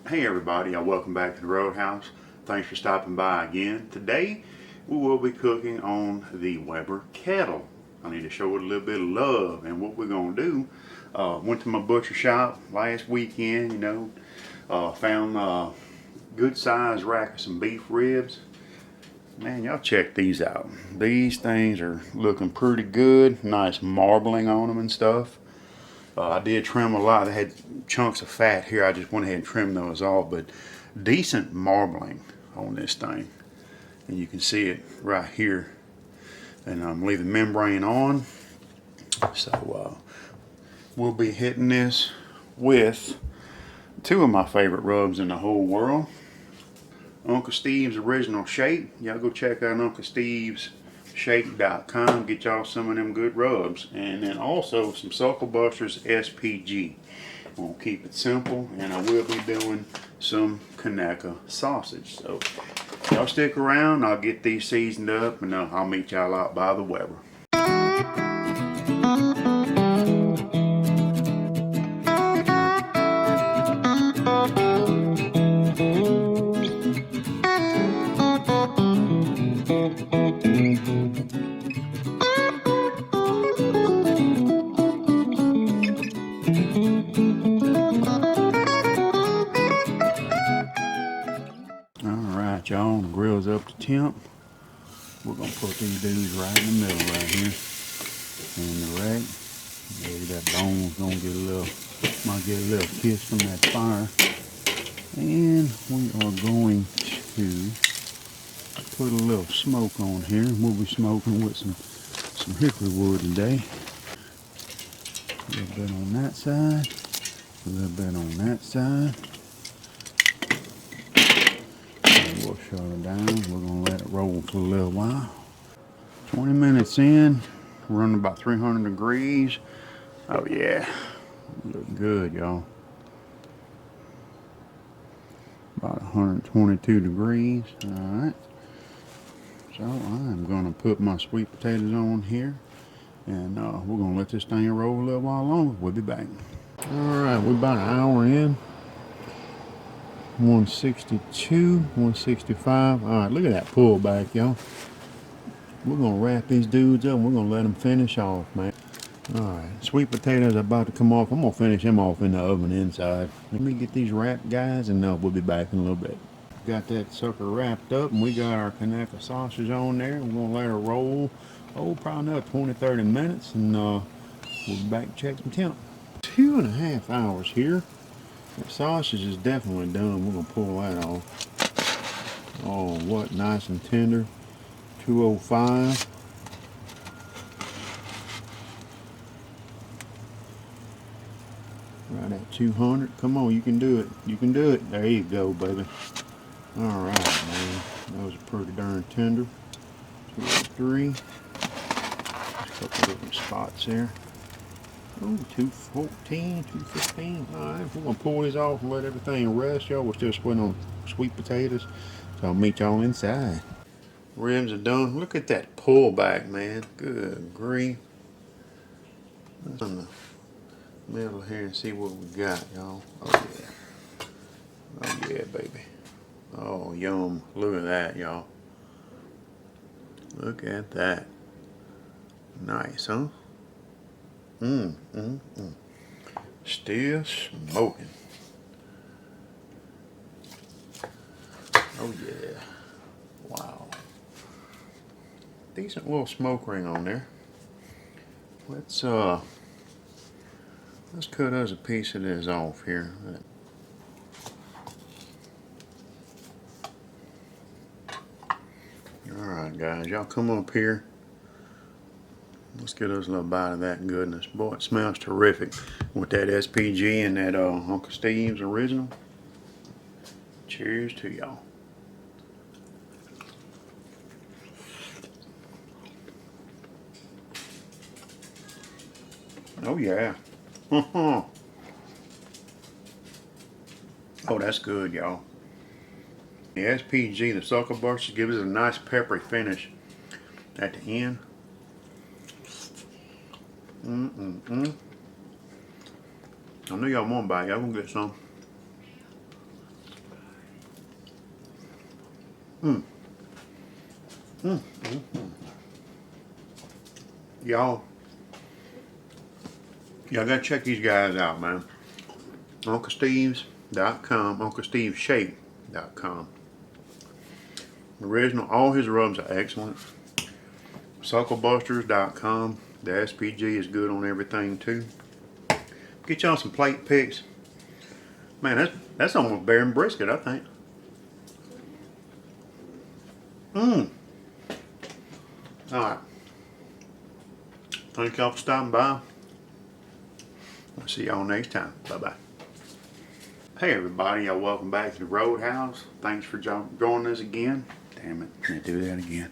Hey everybody, welcome back to the Roadhouse. Thanks for stopping by again. Today we will be cooking on the Weber Kettle. I need to show it a little bit of love, and what we're going to do, went to my butcher shop last weekend, found a good sized rack of some beef ribs. Man, y'all check these out. These things are looking pretty good, nice marbling on them and stuff. I did trim a lot. They had chunks of fat here. I just went ahead and trimmed those off, but decent marbling on this thing. And you can see it right here. And I'm leaving the membrane on. So we'll be hitting this with two of my favorite rubs in the whole world. Uncle Steve's Original Shake. Y'all go check out Uncle Steve's Shake.com, get y'all some of them good rubs, and then also some SuckleBusters SPG. I'm gonna keep it simple, and I will be doing some Kaneka sausage. So y'all stick around, I'll get these seasoned up, and I'll meet y'all out by the Weber. Alright y'all, the grill's up to temp. We're going to put these dudes right in the middle right here. And the rack. Maybe that bone's going to get a little, might get a little kiss from that fire. And we are going to put a little smoke on here. We'll be smoking with some hickory wood today. A little bit on that side. A little bit on that side. We'll shut it down. We're going to let it roll for a little while. 20 minutes in, running about 300 degrees. Oh yeah, look good, y'all. About 122 degrees. All right. So I'm going to put my sweet potatoes on here, and we're going to let this thing roll a little while longer. We'll be back. All right, we're about an hour in. 162, 165. All right, look at that pullback, y'all. We're gonna wrap these dudes up and we're gonna let them finish off, man. All right, sweet potatoes are about to come off. I'm gonna finish them off in the oven inside. Let me get these wrapped, guys, and we'll be back in a little bit. Got that sucker wrapped up, and we got our Kaneka sausage on there. We're gonna let her roll, probably another 20-30 minutes, and we'll be back to check some temp. 2.5 hours here. The sausage is definitely done. We're going to pull that off. Oh, what? Nice and tender. 205. Right at 200. Come on, you can do it. You can do it. There you go, baby. Alright, man. Those are pretty darn tender. 203. Just a couple different spots there. Oh, 214, 215. Alright, we're going to pull these off and let everything rest, y'all. We're still sweating on sweet potatoes. So I'll meet y'all inside. Ribs are done. Look at that pullback, man. Good grief. Let's in the middle here and see what we got, y'all. Oh, yeah. Oh, yeah, baby. Oh, yum. Look at that, y'all. Look at that. Nice, huh? Still smoking. Oh yeah. Wow. Decent little smoke ring on there. Let's cut us a piece of this off here. Alright guys, y'all come up here. Let's get us a little bite of that goodness. Boy, it smells terrific with that SPG and that Uncle Steve's Original. Cheers to y'all. Oh yeah. Oh, that's good, y'all. The SPG, the SuckleBusters, gives it a nice peppery finish at the end. I know y'all want to buy it. Y'all gonna get some. Mm. Mm. Mm. Mm. Y'all gotta check these guys out, man. UncleSteves.com, UncleStevesShake.com. Original, all his rubs are excellent. SuckleBusters.com. The SPG is good on everything too. Get y'all some plate picks. Man, that's almost better than brisket, I think. Mmm. Alright. Thank y'all for stopping by. I'll see y'all next time. Bye-bye. Hey everybody, y'all welcome back to the Roadhouse. Thanks for joining us again. Damn it, can't do that again.